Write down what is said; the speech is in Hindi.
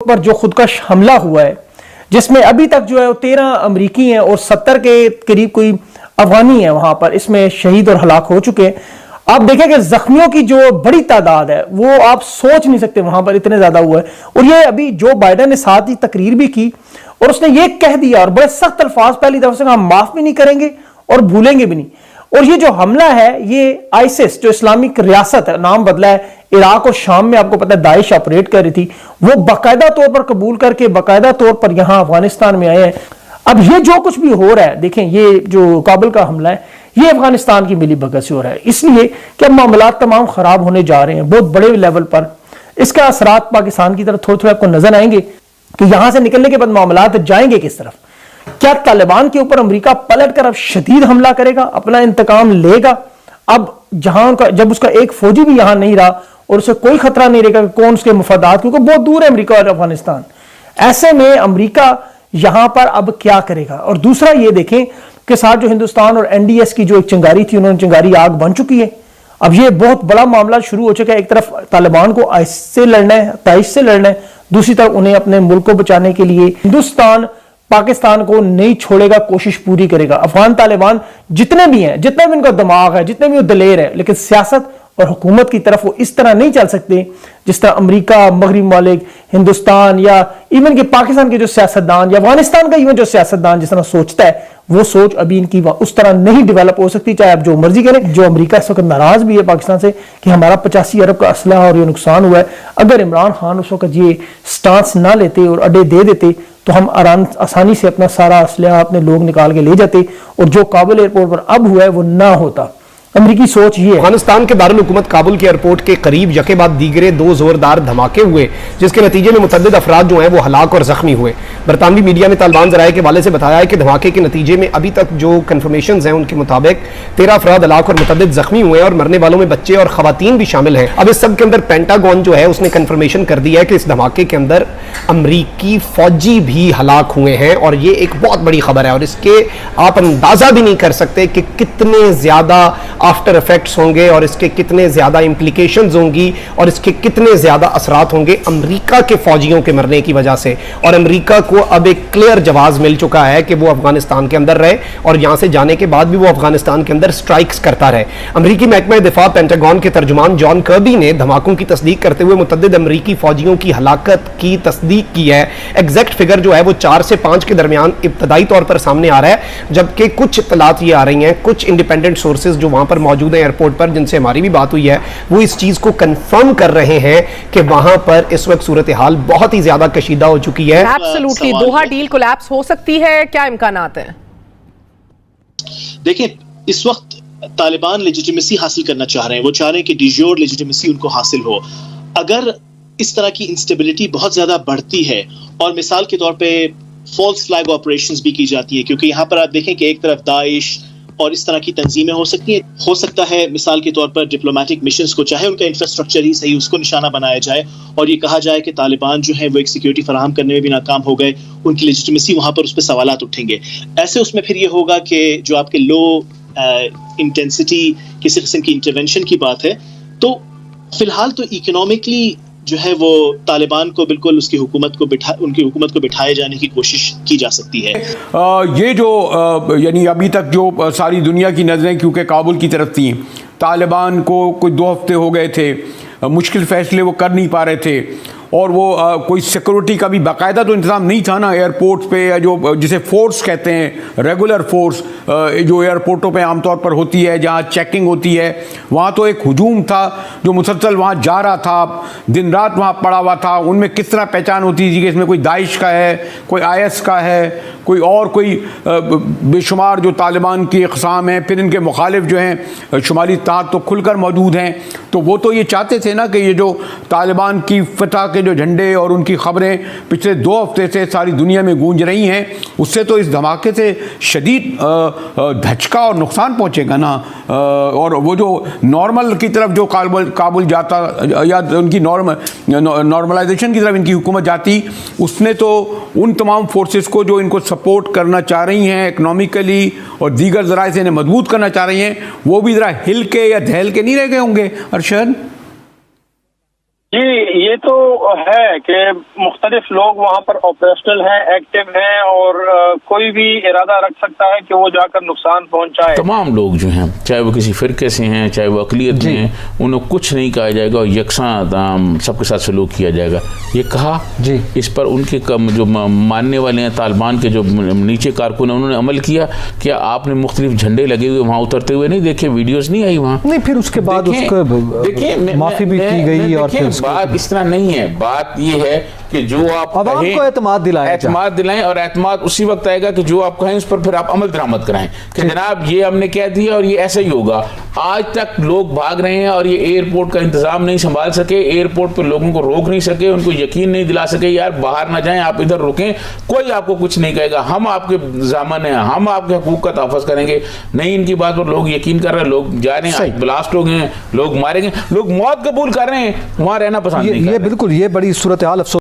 पर जो खुदकश हमला हुआ है, जिसमें अभी तक जो है 13 अमरीकी हैं और 70 के करीब कोई अफगानी है वहां पर, इसमें शहीद और हलाक हो चुके हैं। आप देखें कि जख्मियों की जो बड़ी तादाद है वो आप सोच नहीं सकते, वहां पर इतने ज्यादा हुआ है। और ये अभी जो बाइडेन ने साथ ही तकरीर भी की और उसने ये कह दिया और बड़े सख्त अल्फाज पहली दफा से हम माफ भी नहीं करेंगे और भूलेंगे भी नहीं। और ये जो हमला है ये आईसिस जो इस्लामिक रियासत है, नाम बदला है, इराक और शाम में आपको पता है दाइश ऑपरेट कर रही थी, वो बाकायदा तौर पर कबूल करके बाकायदा तौर पर यहां अफगानिस्तान में आए हैं। अब ये जो कुछ भी हो रहा है, देखें ये जो काबुल का हमला है ये अफगानिस्तान की मिली भगत से हो रहा है, इसलिए कि अब मामलात तमाम खराब होने जा रहे हैं बहुत बड़े लेवल पर। इसका असरात पाकिस्तान की तरफ थोड़े थोड़े आपको नजर आएंगे कि यहां से निकलने के बाद मामलात जाएंगे किस तरफ। क्या तालिबान के ऊपर अमेरिका पलट कर अब शदीद हमला करेगा, अपना इंतकाम लेगा? अब जहां उनका जब उसका एक फौजी भी यहां नहीं रहा और उसे कोई खतरा नहीं रहेगा कि कौन उसके मुफादात, क्योंकि बहुत दूर है अमेरिका और अफगानिस्तान। ऐसे में अमेरिका यहां पर अब क्या करेगा? और दूसरा ये देखें कि साथ जो हिंदुस्तान और एनडीएस की जो एक चिंगारी थी, उन्होंने चिंगारी आग बन चुकी है। अब ये बहुत बड़ा मामला शुरू हो चुका है। एक तरफ तालिबान को आइस से लड़ना है, दाइश से लड़ना है, दूसरी तरफ उन्हें अपने मुल्क को बचाने के लिए हिंदुस्तान पाकिस्तान को नहीं छोड़ेगा, कोशिश पूरी करेगा। अफगान तालिबान जितने भी हैं, जितना भी उनका दिमाग है, जितने भी वो दलेर है, लेकिन सियासत और हुकूमत की तरफ वो इस तरह नहीं चल सकते जिस तरह अमेरिका, मगरबी ममालिक, हिंदुस्तान या इवन के पाकिस्तान के जो सियासतदान या अफगानिस्तान का इवन जो सियासतदान जिस तरह सोचता है, वो सोच अभी इनकी उस तरह नहीं डेवलप हो सकती, चाहे आप जो मर्जी करें। जो अमेरिका इस वक्त नाराज भी है पाकिस्तान से कि हमारा 85 अरब का असलहा और ये नुकसान हुआ है, अगर इमरान खान उस वक्त ये स्टांस ना लेते और अड्डे दे देते तो हम आसानी से अपना सारा असलहा अपने लोग निकाल के ले जाते, और जो काबुल एयरपोर्ट पर अब हुआ है वो ना होता। अमेरिकी सोच ये है। अफगानिस्तान के दारुल हुकूमत काबुल के एयरपोर्ट के करीब यके बाद दीगरे 2 जोरदार धमाके हुए, जिसके नतीजे में मुतअद्दिद अफराद जो हैं वो हलाक और जख्मी हुए। बरतानवी मीडिया ने तालिबान ज़राए के हवाले से बताया है कि धमाके के नतीजे में अभी तक जो कन्फर्मेशन हैं उनके मुताबिक 13 अफराद हलाक और मुतअद्दिद जख्मी हुए हैं, और मरने वालों में बच्चे और खवातीन भी शामिल हैं। अब इस सब के अंदर पेंटागन जो है उसने कन्फर्मेशन कर दिया है कि इस धमाके के अंदर अमरीकी फौजी भी हलाक हुए हैं, और ये एक बहुत बड़ी खबर है। और इसके आप अंदाजा भी नहीं कर सकते कि कितने ज्यादा आफ्टर इफेक्ट्स होंगे और इसके कितने ज्यादा इंप्लीकेशंस होंगी और इसके कितने ज्यादा असरात होंगे अमेरिका के फौजियों के मरने की वजह से। और अमेरिका को अब एक क्लियर जवाब मिल चुका है कि वो अफगानिस्तान के अंदर रहे और यहां से जाने के बाद भी वो अफगानिस्तान के अंदर स्ट्राइक्स करता रहे। अमेरिकी महकमा दिफा पेंटागन के तर्जुमान जॉन कर्बी ने धमाकों की तस्दीक करते हुए मुतअद्दिद अमेरिकी फौजियों की हलाकत की तस्दीक की है। एग्जैक्ट फिगर जो है वो 4 से 5 के दरमियान इब्तदाई तौर पर सामने आ रहा है, जबकि कुछ इत्तलात ये आ रही हैं, कुछ इंडिपेंडेंट सोर्सेज जो वहां पर मौजूद है एयरपोर्ट पर, जिनसे हमारी भी बात हुई है, वो इस चीज को कंफर्म कर रहे हैं कि वहां पर इस वक्त सूरत हाल बहुत ही ज्यादा कशीदा हो चुकी है। एब्सोल्युटली दोहा डील कोलैप्स हो सकती है, क्या इम्कानात हैं? देखिए, इस वक्त तालिबान लेजिटिमेसी हासिल करना चाह रहे हैं, वो चाह रहे हैं कि डिजोर लेजिटिमेसी उनको हासिल हो। अगर इस तरह की इंस्टेबिलिटी बहुत ज्यादा बढ़ती है और मिसाल के तौर पे फॉल्स फ्लैग ऑपरेशंस भी की जाती है, क्योंकि यहां पर आप देखें कि एक तरफ दाइश और इस तरह की तंजीमें हो सकती है, हो सकता है मिसाल के तौर पर डिप्लोमेटिक मिशंस को, चाहे उनका इंफ्रास्ट्रक्चर ही सही, उसको निशाना बनाया जाए और ये कहा जाए कि तालिबान जो है वो एक सिक्योरिटी फराहम करने में भी नाकाम हो गए, उनकी लेजिटिमेसी वहां पर उस पर सवालात उठेंगे। ऐसे उसमें फिर ये होगा कि जो आपके लो इंटेंसिटी किसी किस्म की इंटरवेंशन की बात है, तो फिलहाल तो इकोनॉमिकली जो है वो तालिबान को बिल्कुल उसकी उनकी हुकूमत को बिठाए जाने की कोशिश की जा सकती है। ये जो यानी अभी तक जो सारी दुनिया की नज़रें क्योंकि काबुल की तरफ थी, तालिबान को कुछ 2 हफ्ते हो गए थे, मुश्किल फैसले वो कर नहीं पा रहे थे, और वो कोई सिक्योरिटी का भी बाकायदा तो इंतज़ाम नहीं था ना एयरपोर्ट पे, या जो जिसे फोर्स कहते हैं, रेगुलर फोर्स जो एयरपोर्टों पे आमतौर पर होती है, जहाँ चेकिंग होती है, वहाँ तो एक हुजूम था जो मुसलसल वहाँ जा रहा था, दिन रात वहाँ पड़ा हुआ था। उनमें किस तरह पहचान होती थी कि इसमें कोई दाइश का है, कोई IS का है, कोई और कोई बेशुमार जो तालिबान की अक़साम हैं, फिर इनके मुखालिफ जो हैं शुमाली ताकत तो खुलकर मौजूद हैं। तो वो तो ये चाहते थे ना कि ये जो तालिबान की फतह के जो झंडे और उनकी खबरें पिछले 2 हफ्ते से सारी दुनिया में गूंज रही हैं, उससे तो इस धमाके से शदीद धचका और नुकसान पहुंचेगा ना। और वो जो नॉर्मल की तरफ जो काबुल जाता या उनकी नॉर्मलाइजेशन की तरफ इनकी हुकूमत जाती, उसने तो उन तमाम फोर्सेस को जो इनको सपोर्ट करना चाह रही हैं इकनॉमिकली और दीगर ज़राए से इन्हें मजबूत करना चाह रही हैं, वो भी ज़रा हिल के या दहल के नहीं रह गए होंगे। अरशद, जी, ये तो है कि मुख्तलिफ लोग वहाँ पर ऑपरेशनल हैं, एक्टिव हैं और कोई भी इरादा रख सकता है कि वो जाकर नुकसान पहुंचाए। तमाम लोग जो हैं, चाहे वो किसी फिरके से हैं, चाहे वो अकलियत में हैं, उन्हें कुछ नहीं कहा जाएगा और यकसां सबके साथ सलूक किया जाएगा। ये कहा जी, इस पर उनके जो मानने वाले हैं, तालिबान के जो नीचे कारकुन हैं, उन्होंने अमल किया। क्या आपने मुख्तलिफ झंडे लगे हुए वहाँ उतरते हुए नहीं देखे? वीडियोज़ नहीं आई वहाँ? नहीं, फिर उसके बाद उसको माफ़ी भी की गई और फिर बात इस तरह नहीं है। बात ये है कि जो आप अवाम को एतमाद दिलाएं और एतमाद उसी वक्त आएगा कि जो आप कहें उस पर फिर आप अमल दरामद कराएं कि जनाब ये हमने कह दिया और ये ऐसा ही होगा। आज तक लोग भाग रहे हैं और ये एयरपोर्ट का इंतजाम नहीं संभाल सके, एयरपोर्ट पर लोगों को रोक नहीं सके, उनको यकीन नहीं दिला सके यार बाहर ना जाएं, आप इधर रुकें, कोई आपको कुछ नहीं कहेगा, हम आपके ज़ामन हैं, हम आपके हकूक का तहफ़्फ़ुज़ करेंगे। नहीं, इनकी बात पर लोग यकीन कर रहे हैं, लोग जा रहे हैं, ब्लास्ट हो गए हैं, लोग मारे गए, लोग मौत कबूल कर रहे हैं, वहाँ रहना पसंद नहीं कर रहे। बिल्कुल, ये बड़ी सूरत हाल अफसोस